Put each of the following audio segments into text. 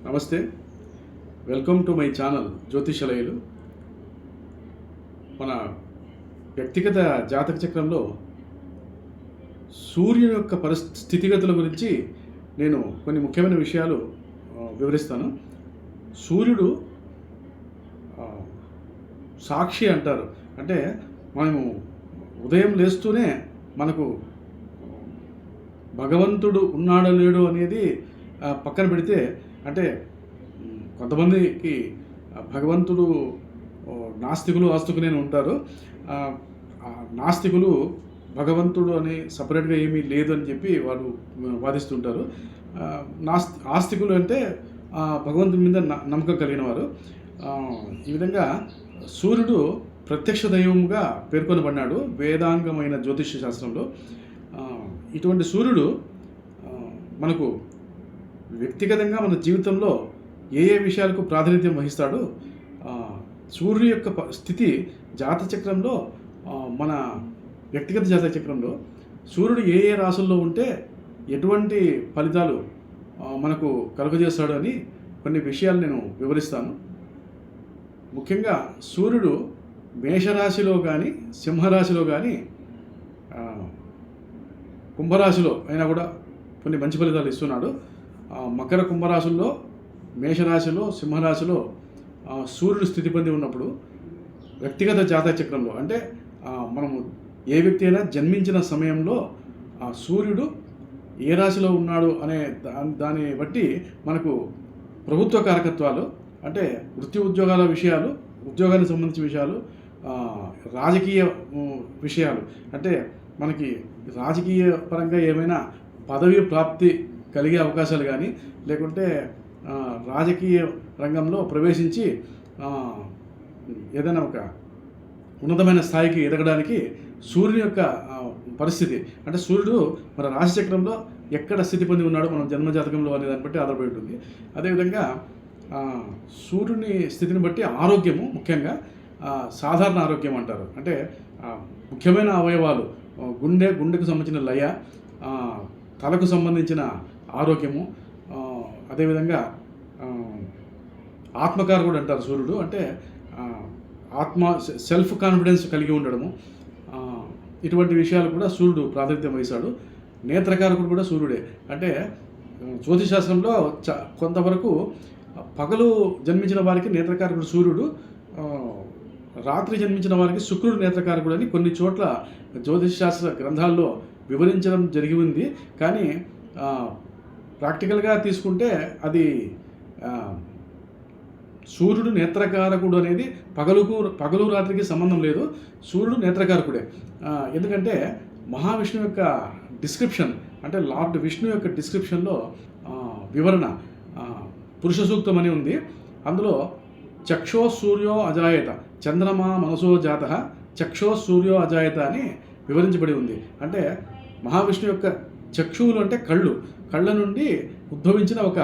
నమస్తే, welcome to my channel జ్యోతిషలయులు. మన వ్యక్తిగత జాతక చక్రంలో సూర్యుని యొక్క స్థితిగతుల గురించి నేను కొన్ని ముఖ్యమైన విషయాలు వివరిస్తాను. సూర్యుడు సాక్షి అంటారు. అంటే మనము ఉదయం లేస్తూనే మనకు భగవంతుడు ఉన్నాడో లేడో అనేది పక్కన పెడితే, అంటే కొంతమందికి భగవంతుడు నాస్తికులు ఆస్తికులు ఉంటారు. నాస్తికులు భగవంతుడు అని సపరేట్గా ఏమీ లేదు అని చెప్పి వారు వాదిస్తుంటారు. ఆస్తికులు అంటే భగవంతుడి మీద నమ్మకం కలిగిన వారు. ఈ విధంగా సూర్యుడు ప్రత్యక్ష దైవంగా పేర్కొనబడినాడు వేదాంగమైన జ్యోతిష శాస్త్రంలో. ఇటువంటి సూర్యుడు మనకు వ్యక్తిగతంగా మన జీవితంలో ఏ విషయాలకు ప్రాతినిధ్యం వహిస్తాడో, సూర్యుడు యొక్క స్థితి జాతచక్రంలో, మన వ్యక్తిగత జాతచక్రంలో సూర్యుడు ఏ రాశుల్లో ఉంటే ఎటువంటి ఫలితాలు మనకు కలుగజేస్తాడు అని కొన్ని విషయాలు నేను వివరిస్తాను. ముఖ్యంగా సూర్యుడు మేషరాశిలో కానీ, సింహరాశిలో కానీ, కుంభరాశిలో అయినా కూడా కొన్ని మంచి ఫలితాలు ఇస్తున్నాడు. మకర కుంభరాశుల్లో, మేషరాశిలో, సింహరాశిలో సూర్యుడు స్థితి పొంది ఉన్నప్పుడు వ్యక్తిగత జాతక చక్రంలో, అంటే మనము ఏ వ్యక్తి అయినా జన్మించిన సమయంలో సూర్యుడు ఏ రాశిలో ఉన్నాడు అనే దాన్ని బట్టి మనకు ప్రభుత్వ కారకత్వాలు, అంటే వృత్తి ఉద్యోగాల విషయాలు, ఉద్యోగానికి సంబంధించిన విషయాలు, రాజకీయ విషయాలు, అంటే మనకి రాజకీయ పరంగా ఏమైనా పదవి ప్రాప్తి కలిగే అవకాశాలు కానీ, లేకుంటే రాజకీయ రంగంలో ప్రవేశించి ఏదైనా ఒక ఉన్నతమైన స్థాయికి ఎదగడానికి సూర్యుని యొక్క పరిస్థితి, అంటే సూర్యుడు మన రాశిచక్రంలో ఎక్కడ స్థితి పొంది ఉన్నాడో మనం జన్మజాతకంలో అనే దాన్ని బట్టి ఆధారపడి ఉంటుంది. అదేవిధంగా సూర్యుని స్థితిని బట్టి ఆరోగ్యము, ముఖ్యంగా సాధారణ ఆరోగ్యం అంటారు. అంటే ముఖ్యమైన అవయవాలు, గుండెకు సంబంధించిన లయ, తలకు సంబంధించిన ఆరోగ్యము, అదేవిధంగా ఆత్మకారకుడు అంటారు సూర్యుడు. అంటే సెల్ఫ్ కాన్ఫిడెన్స్ కలిగి ఉండడము, ఇటువంటి విషయాలు కూడా సూర్యుడు ప్రాతినిధ్యం వహిస్తాడు. నేత్రకారకుడు కూడా సూర్యుడే. అంటే జ్యోతిశాస్త్రంలో కొంతవరకు పగలు జన్మించిన వారికి నేత్రకారకుడు సూర్యుడు, రాత్రి జన్మించిన వారికి శుక్రుడు నేత్రకారకుడు అని కొన్ని చోట్ల జ్యోతిషశాస్త్ర గ్రంథాల్లో వివరించడం జరిగి ఉంది. కానీ ప్రాక్టికల్గా తీసుకుంటే అది సూర్యుడు నేత్రకారకుడు అనేది పగలు రాత్రికి సంబంధం లేదు. సూర్యుడు నేత్రకారకుడే. ఎందుకంటే మహావిష్ణువు యొక్క డిస్క్రిప్షన్, అంటే లార్డ్ విష్ణు యొక్క డిస్క్రిప్షన్లో వివరణ పురుష సూక్తం అని ఉంది. అందులో చక్షో సూర్యో అజాయత, చంద్రమా మనసో జాత, చక్షో సూర్యో అజాయత అని వివరించబడి ఉంది. అంటే మహావిష్ణు యొక్క చక్షువులు అంటే కళ్ళ నుండి ఉద్భవించిన ఒక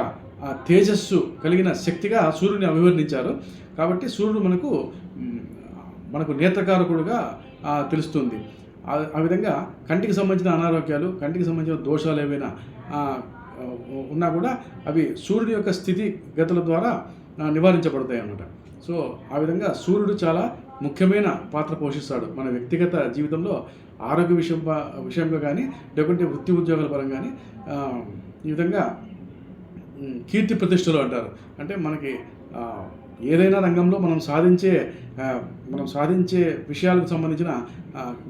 తేజస్సు కలిగిన శక్తిగా సూర్యుని అభివర్ణించారు. కాబట్టి సూర్యుడు మనకు నేత్రకారకుడుగా తెలుస్తుంది. ఆ విధంగా కంటికి సంబంధించిన అనారోగ్యాలు, కంటికి సంబంధించిన దోషాలు ఏవైనా ఉన్నా కూడా అవి సూర్యుడి యొక్క స్థితిగతుల ద్వారా నివారించబడతాయి అన్నమాట. సో ఆ విధంగా సూర్యుడు చాలా ముఖ్యమైన పాత్ర పోషిస్తాడు మన వ్యక్తిగత జీవితంలో, ఆరోగ్య విషయంగా కానీ, లేకుంటే వృత్తి ఉద్యోగాల పరంగా కానీ. ఈ విధంగా కీర్తి ప్రతిష్టలు అంటారు. అంటే మనకి ఏదైనా రంగంలో మనం సాధించే విషయాలకు సంబంధించిన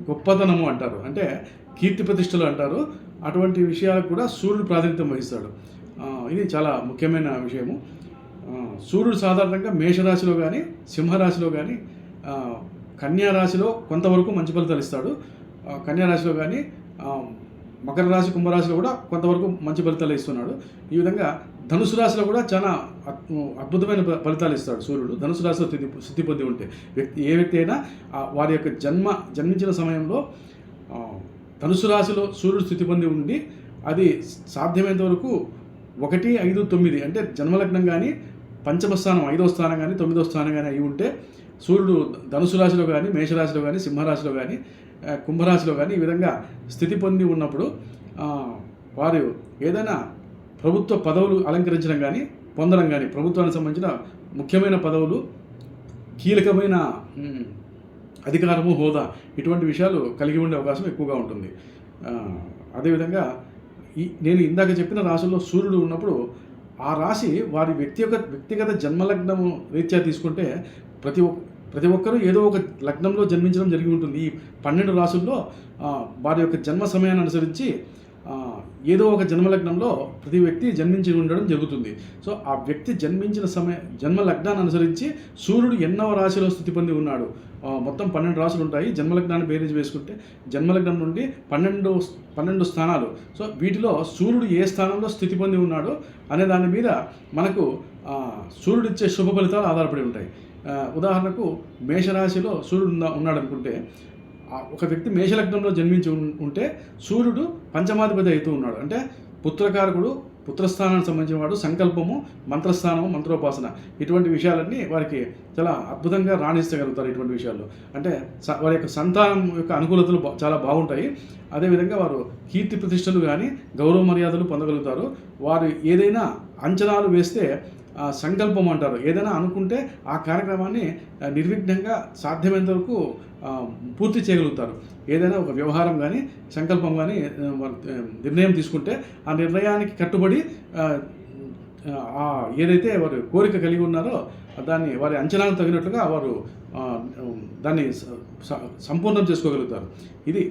గొప్పతనము అంటారు, అంటే కీర్తి ప్రతిష్టలు అంటారు. అటువంటి విషయాలకు కూడా సూర్యుడు ప్రాతినిధ్యం వహిస్తాడు. ఇది చాలా ముఖ్యమైన విషయము. సూర్యుడు సాధారణంగా మేషరాశిలో కానీ, సింహరాశిలో కానీ, కన్యారాశిలో కొంతవరకు మంచి ఫలితాలు ఇస్తాడు. కన్యారాశిలో కానీ, మకర రాశి, కుంభరాశిలో కూడా కొంతవరకు మంచి ఫలితాలు ఇస్తున్నాడు. ఈ విధంగా ధనుసు రాశిలో కూడా చాలా అద్భుతమైన ఫలితాలు ఇస్తాడు సూర్యుడు. ధనుసు రాశిలో స్థితి పొంది ఉంటే ఏ వ్యక్తి అయినా వారి యొక్క జన్మించిన సమయంలో ధనుసు రాశిలో సూర్యుడు స్థితి పొంది ఉండి, అది సాధ్యమైనంత వరకు 1, 5, 9 అంటే జన్మలగ్నం కానీ, పంచమ స్థానం 5వ స్థానం కానీ, 9వ స్థానం కానీ అయి ఉంటే సూర్యుడు ధనుసు రాశిలో కానీ, మేషరాశిలో కానీ, సింహరాశిలో కానీ, కుంభరాశిలో కానీ ఈ విధంగా స్థితి పొంది ఉన్నప్పుడు వారు ఏదైనా ప్రభుత్వ పదవులు అలంకరించడం కానీ, పొందడం కానీ, ప్రభుత్వానికి సంబంధించిన ముఖ్యమైన పదవులు, కీలకమైన అధికారము, హోదా ఇటువంటి విషయాలు కలిగి ఉండే అవకాశం ఎక్కువగా ఉంటుంది. అదేవిధంగా నేను ఇందాక చెప్పిన రాశుల్లో సూర్యుడు ఉన్నప్పుడు ఆ రాశి వారి వ్యక్తిగత జన్మలగ్నము రీత్యా తీసుకుంటే ప్రతి ఒక్కరూ ఏదో ఒక లగ్నంలో జన్మించడం జరిగి ఉంటుంది. ఈ 12 రాశుల్లో వారి యొక్క జన్మ సమయాన్ని అనుసరించి ఏదో ఒక జన్మలగ్నంలో ప్రతి వ్యక్తి జన్మించి ఉండడం జరుగుతుంది. సో ఆ వ్యక్తి జన్మించిన జన్మ లగ్నాన్ని అనుసరించి సూర్యుడు ఎన్నవ రాశిలో స్థితి పొంది ఉన్నాడు. మొత్తం 12 రాశులు ఉంటాయి. జన్మలగ్నాన్ని బేరీజ్ వేసుకుంటే జన్మలగ్నం నుండి 12 స్థానాలు. సో వీటిలో సూర్యుడు ఏ స్థానంలో స్థితి పొంది ఉన్నాడో అనే దాని మీద మనకు సూర్యుడు ఇచ్చే శుభ ఫలితాలు ఆధారపడి ఉంటాయి. ఉదాహరణకు మేషరాశిలో సూర్యుడు ఉన్నాడు అనుకుంటే, ఒక వ్యక్తి మేషలగ్నంలో జన్మించి ఉంటే సూర్యుడు పంచమాధిపతి అవుతూ ఉన్నాడు. అంటే పుత్రకారకుడు, పుత్రస్థానానికి సంబంధించిన వాడు, సంకల్పము, మంత్రస్థానము, మంత్రోపాసన ఇటువంటి విషయాలన్నీ వారికి చాలా అద్భుతంగా రాణించగలుగుతారు. ఇటువంటి విషయాల్లో అంటే వారి యొక్క సంతానం యొక్క అనుకూలతలు చాలా బాగుంటాయి. అదేవిధంగా వారు కీర్తి ప్రతిష్టలు కానీ, గౌరవ మర్యాదలు పొందగలుగుతారు. వారు ఏదైనా అంచనాలు వేస్తే సంకల్పం అంటారు. ఏదైనా అనుకుంటే ఆ కార్యక్రమాన్ని నిర్విఘ్నంగా సాధ్యమైనంత వరకు పూర్తి చేయగలుగుతారు. ఏదైనా ఒక వ్యవహారం కానీ, సంకల్పం కానీ నిర్ణయం తీసుకుంటే ఆ నిర్ణయానికి కట్టుబడి ఏదైతే వారు కోరిక కలిగి ఉన్నారో దాన్ని వారి అంచనాలకు తగినట్లుగా వారు దాన్ని సంపూర్ణం చేసుకోగలుగుతారు. ఇది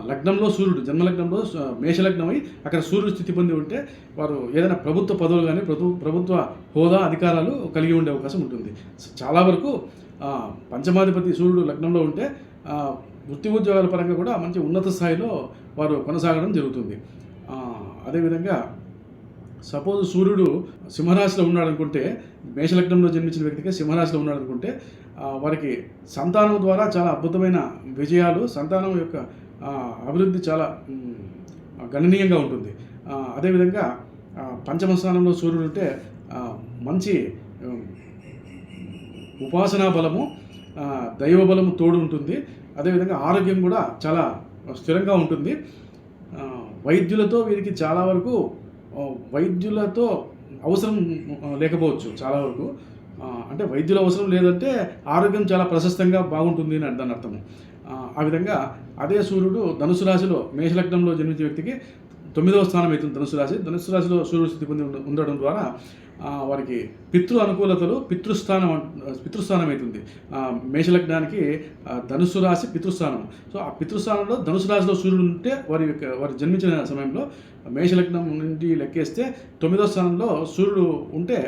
లగ్నంలో సూర్యుడు, జన్మలగ్నంలో మేషలగ్నమై అక్కడ సూర్యుడు స్థితి పొంది ఉంటే వారు ఏదైనా ప్రభుత్వ పదవులు కానీ, ప్రభుత్వ హోదా, అధికారాలు కలిగి ఉండే అవకాశం ఉంటుంది. చాలా వరకు పంచమాధిపతి సూర్యుడు లగ్నంలో ఉంటే వృత్తి ఉద్యోగాల పరంగా కూడా మంచి ఉన్నత స్థాయిలో వారు కొనసాగడం జరుగుతుంది. అదేవిధంగా సపోజ్ సూర్యుడు సింహరాశిలో ఉన్నాడు అనుకుంటే, మేషలగ్నంలో జన్మించిన వ్యక్తికి సింహరాశిలో ఉన్నాడు అనుకుంటే వారికి సంతానం ద్వారా చాలా అద్భుతమైన విజయాలు, సంతానం యొక్క అభివృద్ధి చాలా గణనీయంగా ఉంటుంది. అదేవిధంగా పంచమ స్థానంలో సూర్యుడు ఉంటే మంచి ఉపాసనా బలము, దైవ బలము తోడు ఉంటుంది. అదేవిధంగా ఆరోగ్యం కూడా చాలా స్థిరంగా ఉంటుంది. వైద్యులతో వీరికి చాలా వరకు వైద్యులతో అవసరం లేకపోవచ్చు. చాలా వరకు అంటే వైద్యుల అవసరం లేదంటే ఆరోగ్యం చాలా ప్రశస్తంగా బాగుంటుంది అని దాని అర్థము. ఆ విధంగా అదే సూర్యుడు ధనుసు రాశిలో మేషలగ్నంలో జన్మించే వ్యక్తికి 9వ స్థానం అవుతుంది. ధనుసు రాశిలో సూర్యుడు స్థితి పొంది ఉండడం ద్వారా వారికి పితృ అనుకూలతలు, పితృస్థానం అవుతుంది. మేషలగ్నానికి ధనుసు రాశి పితృస్థానం. సో ఆ పితృస్థానంలో ధనుసు రాశిలో సూర్యుడు ఉంటే వారు జన్మించిన సమయంలో మేషలగ్నం నుండి లెక్కేస్తే 9వ స్థానంలో సూర్యుడు ఉంటే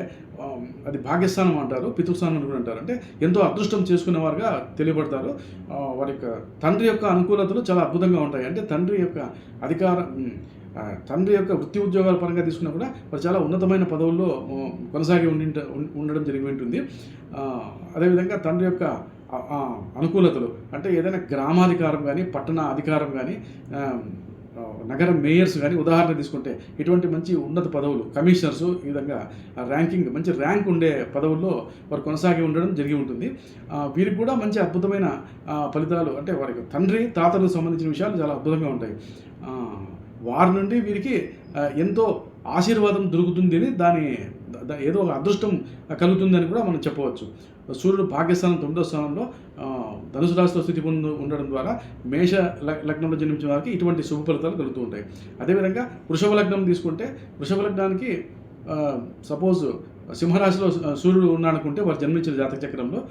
అది భాగ్యస్థానం అంటారు, పితృస్థానం అని కూడా అంటారు. అంటే ఎంతో అదృష్టం చేసుకునేవారుగా తెలియబడతారు. వారి యొక్క తండ్రి యొక్క అనుకూలతలు చాలా అద్భుతంగా ఉంటాయి. అంటే తండ్రి యొక్క అధికారం, తండ్రి యొక్క వృత్తి ఉద్యోగాల పరంగా తీసుకున్నా కూడా వారు చాలా ఉన్నతమైన పదవుల్లో కొనసాగి ఉండడం జరిగి ఉంటుంది. అదేవిధంగా తండ్రి యొక్క అనుకూలతలు అంటే ఏదైనా గ్రామాధికారం కానీ, పట్టణ అధికారం కానీ, నగర మేయర్స్ కానీ ఉదాహరణ తీసుకుంటే ఇటువంటి మంచి ఉన్నత పదవులు, కమిషనర్సు, ఈ విధంగా ర్యాంకింగ్, మంచి ర్యాంక్ ఉండే పదవుల్లో వారు కొనసాగి ఉండడం జరిగి ఉంటుంది. వీరికి కూడా మంచి అద్భుతమైన ఫలితాలు అంటే వారికి తండ్రి తాతలకు సంబంధించిన విషయాలు చాలా అద్భుతంగా ఉంటాయి. వారి నుండి వీరికి ఎంతో ఆశీర్వాదం దొరుకుతుంది అని దాని ఏదో ఒక అదృష్టం కలుగుతుందని కూడా మనం చెప్పవచ్చు. సూర్యుడు భాగ్యస్థానం 9వ స్థానంలో ధనుసు రాశిలో స్థితి పొంది ఉండడం ద్వారా మేష లగ్నంలో జన్మించిన వారికి ఇటువంటి శుభ ఫలితాలు కలుగుతూ ఉంటాయి. అదేవిధంగా వృషభ లగ్నం తీసుకుంటే వృషభ లగ్నానికి సపోజ్ సింహరాశిలో సూర్యుడు ఉన్నాడనుకుంటే వారు జన్మించిన జాతక చక్రంలో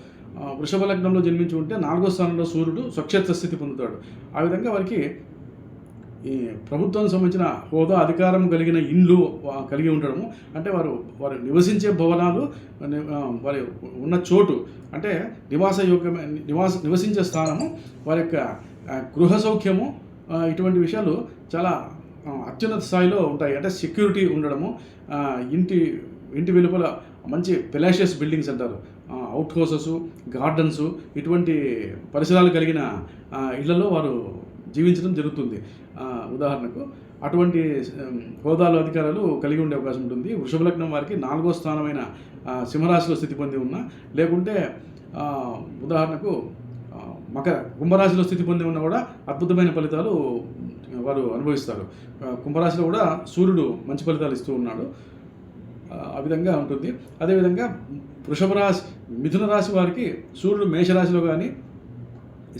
వృషభ లగ్నంలో జన్మించి ఉంటే 4వ స్థానంలో సూర్యుడు స్వక్షేత్ర స్థితి పొందుతాడు. ఆ విధంగా వారికి ఈ ప్రభుత్వానికి సంబంధించిన హోదా, అధికారం కలిగిన ఇండ్లు కలిగి ఉండడము, అంటే వారు నివసించే భవనాలు, వారి ఉన్న చోటు అంటే నివసించే స్థానము, వారి యొక్క గృహ సౌఖ్యము, ఇటువంటి విషయాలు చాలా అత్యున్నత స్థాయిలో ఉంటాయి. అంటే సెక్యూరిటీ ఉండడము, ఇంటి వెలుపల మంచి పెలాషియస్ బిల్డింగ్స్ అంటారు, అవుట్ హౌసెస్, గార్డెన్స్, ఇటువంటి పరిసరాలు కలిగిన ఇళ్లలో వారు జీవించడం జరుగుతుంది. ఉదాహరణకు అటువంటి హోదాలు, అధికారాలు కలిగి ఉండే అవకాశం ఉంటుంది. వృషభ లగ్నం వారికి 4వ స్థానమైన సింహరాశిలో స్థితి పొంది ఉన్నా, లేకుంటే ఉదాహరణకు కుంభరాశిలో స్థితి పొంది ఉన్నా కూడా అద్భుతమైన ఫలితాలు వారు అనుభవిస్తారు. కుంభరాశిలో కూడా సూర్యుడు మంచి ఫలితాలు ఇస్తూ ఉన్నాడు. ఆ విధంగా ఉంటుంది. అదేవిధంగా వృషభ రాశి, మిథున రాశి వారికి సూర్యుడు మేషరాశిలో కానీ,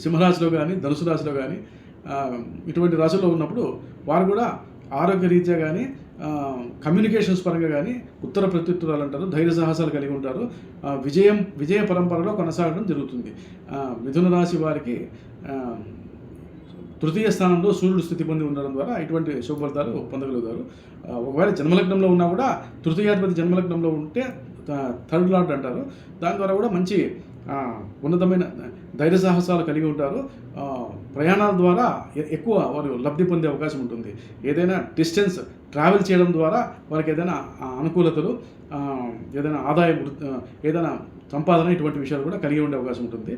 సింహరాశిలో కానీ, ధనుసు రాశిలో కానీ ఇటువంటి రాశుల్లో ఉన్నప్పుడు వారు కూడా ఆరోగ్య రీత్యా కానీ, కమ్యూనికేషన్స్ పరంగా కానీ ఉత్తర ప్రత్యుత్తరాలు అంటారు, ధైర్య సాహసాలు కలిగి ఉంటారు. విజయ పరంపరలో కొనసాగడం జరుగుతుంది. మిథున రాశి వారికి తృతీయ స్థానంలో సూర్యుడు స్థితి పొంది ఉండడం ద్వారా ఇటువంటి శుభ ఫలితాలు పొందగలుగుతారు. ఒకవేళ జన్మలగ్నంలో ఉన్నా కూడా తృతీయాధిపతి జన్మలగ్నంలో ఉంటే థర్డ్ లార్డ్ అంటారు. దాని ద్వారా కూడా మంచి ఉన్నతమైన ధైర్య సాహసాలు కలిగి ఉంటారు. ప్రయాణాల ద్వారా ఎక్కువ వారు లబ్ధి పొందే అవకాశం ఉంటుంది. ఏదైనా డిస్టెన్స్ ట్రావెల్ చేయడం ద్వారా వారికి ఏదైనా అనుకూలతలు, ఏదైనా ఆదాయం, ఏదైనా సంపాదన ఇటువంటి విషయాలు కూడా కలిగి ఉండే అవకాశం ఉంటుంది.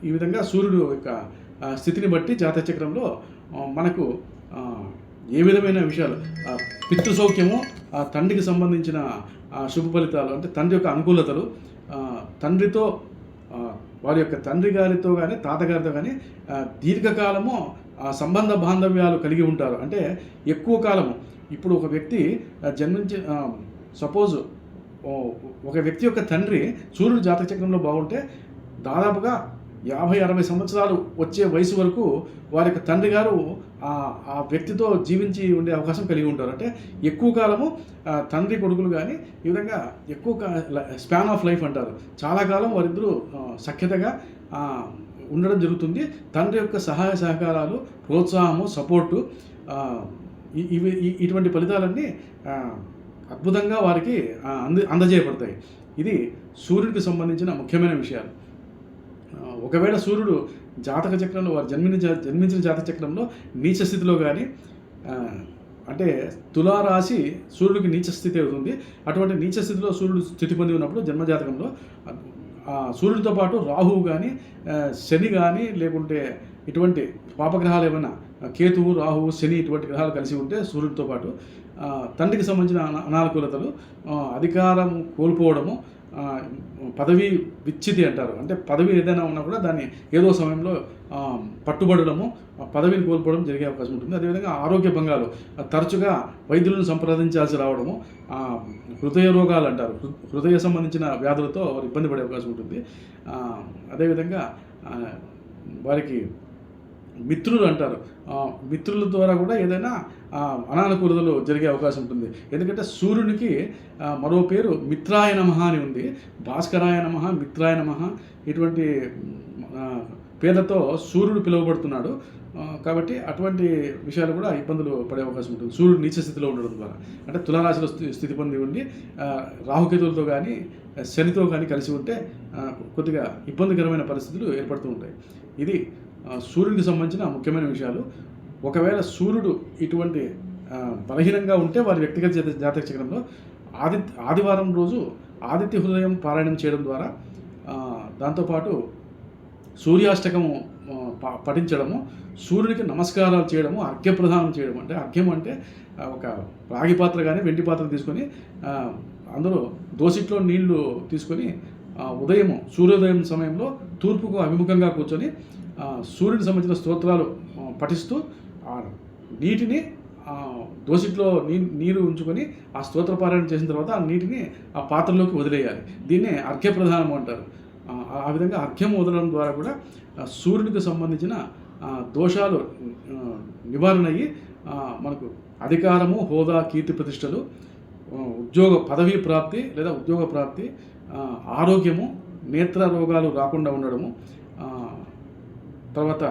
ఈ విధంగా సూర్యుడు యొక్క స్థితిని బట్టి జాతక చక్రంలో మనకు ఏ విధమైన విషయాలు, పితృ సౌఖ్యము, తండ్రికి సంబంధించిన శుభ ఫలితాలు, అంటే తండ్రి యొక్క అనుకూలతలు, తండ్రితో వారి యొక్క తండ్రి గారితో కానీ తాతగారితో కానీ దీర్ఘకాలము సంబంధ బాంధవ్యాలు కలిగి ఉంటారు. అంటే ఎక్కువ కాలము. ఇప్పుడు ఒక వ్యక్తి జన్మించి సపోజ్ ఒక వ్యక్తి యొక్క తండ్రి సూర్యుడు జాతక చక్రంలో బాగుంటే దాదాపుగా 50-60 సంవత్సరాలు వచ్చే వయసు వరకు వారి యొక్క తండ్రి గారు ఆ వ్యక్తితో జీవించి ఉండే అవకాశం కలిగి ఉంటారు. అంటే ఎక్కువ కాలము తండ్రి కొడుకులు కానీ ఈ విధంగా ఎక్కువ స్పాన్ ఆఫ్ లైఫ్ అంటారు, చాలా కాలం వారిద్దరూ సఖ్యతగా ఉండడం జరుగుతుంది. తండ్రి యొక్క సహాయ సహకారాలు, ప్రోత్సాహము, సపోర్టు, ఇటువంటి ఫలితాలన్నీ అద్భుతంగా వారికి అందజేయబడతాయి. ఇది సూర్యుడికి సంబంధించిన ముఖ్యమైన విషయాలు. ఒకవేళ సూర్యుడు జాతక చక్రంలో వారు జన్మించిన జాతక చక్రంలో నీచ స్థితిలో కానీ, అంటే తులారాశి సూర్యుడికి నీచ స్థితి అవుతుంది. అటువంటి నీచ స్థితిలో సూర్యుడు స్థితి పొంది ఉన్నప్పుడు జన్మజాతకంలో సూర్యుడితో పాటు రాహువు కానీ, శని కానీ, లేకుంటే ఇటువంటి పాపగ్రహాలు ఏమైనా కేతువు, రాహువు, శని ఇటువంటి గ్రహాలు కలిసి ఉంటే సూర్యుడితో పాటు తండ్రికి సంబంధించిన అనానుకూలతలు, అధికారం కోల్పోవడము, పదవి విచ్ఛితి అంటారు. అంటే పదవి ఏదైనా ఉన్నా కూడా దాన్ని ఏదో సమయంలో పట్టుబడడము, పదవిని కోల్పోవడం జరిగే అవకాశం ఉంటుంది. అదేవిధంగా ఆరోగ్య భంగాలు, తరచుగా వైద్యులను సంప్రదించాల్సి రావడము, హృదయ రోగాలు అంటారు, హృదయ సంబంధించిన వ్యాధులతో వారు ఇబ్బంది పడే అవకాశం ఉంటుంది. అదేవిధంగా వారికి మిత్రులు అంటారు, మిత్రుల ద్వారా కూడా ఏదైనా అనానుకూలతలు జరిగే అవకాశం ఉంటుంది. ఎందుకంటే సూర్యునికి మరో పేరు మిత్రాయ నమః అని ఉంది. భాస్కరాయ నమః, మిత్రాయ నమః ఇటువంటి పేర్లతో సూర్యుడు పిలువబడుతున్నాడు. కాబట్టి అటువంటి విషయాలు కూడా ఇబ్బందులు పడే అవకాశం ఉంటుంది సూర్యుడు నీచ స్థితిలో ఉండడం ద్వారా. అంటే తులారాశిలో స్థితి పొంది ఉండి రాహుకేతులతో కానీ శనితో కానీ కలిసి ఉంటే కొద్దిగా ఇబ్బందికరమైన పరిస్థితులు ఏర్పడుతూ ఉంటాయి. ఇది సూర్యుడికి సంబంధించిన ముఖ్యమైన విషయాలు. ఒకవేళ సూర్యుడు ఇటువంటి బలహీనంగా ఉంటే వారి వ్యక్తిగత జాతక చక్రంలో ఆదివారం రోజు ఆదిత్య హృదయం పారాయణం చేయడం ద్వారా, దాంతోపాటు సూర్యాష్టకము పఠించడము, సూర్యుడికి నమస్కారాలు చేయడము, అర్ఘ్యప్రదానం చేయడం. అంటే అర్ఘ్యం అంటే ఒక రాగి పాత్ర కానీ వెండి పాత్ర తీసుకొని అందులో దోసిట్లో నీళ్లు తీసుకొని సూర్యోదయం సమయంలో తూర్పుకు అభిముఖంగా కూర్చొని సూర్యుడికి సంబంధించిన స్తోత్రాలు పఠిస్తూ నీటిని దోసిట్లో నీరు ఉంచుకొని ఆ స్తోత్ర పారాయణ చేసిన తర్వాత ఆ నీటిని ఆ పాత్రలోకి వదిలేయాలి. దీన్నే అర్ఘ్యప్రదానం అంటారు. ఆ విధంగా అర్ఘ్యం వదలడం ద్వారా కూడా సూర్యుడికి సంబంధించిన దోషాలు నివారణ అయ్యి మనకు అధికారము, హోదా, కీర్తి ప్రతిష్టలు, పదవీ ప్రాప్తి లేదా ఉద్యోగ ప్రాప్తి, ఆరోగ్యము, నేత్ర రోగాలు రాకుండా ఉండడము, తర్వాత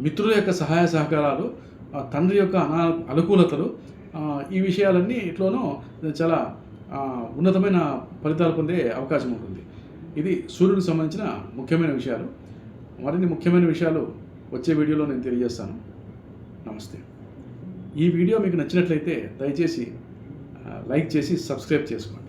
మిత్రుల యొక్క సహాయ సహకారాలు, తండ్రి యొక్క అనుకూలతలు, ఈ విషయాలన్నీ ఇట్లోనూ చాలా ఉన్నతమైన ఫలితాలు పొందే అవకాశం ఉంటుంది. ఇది సూర్యుడికి సంబంధించిన ముఖ్యమైన విషయాలు. మరిన్ని ముఖ్యమైన విషయాలు వచ్చే వీడియోలో నేను తెలియజేస్తాను. నమస్తే. ఈ వీడియో మీకు నచ్చినట్లయితే దయచేసి లైక్ చేసి సబ్స్క్రైబ్ చేసుకోండి.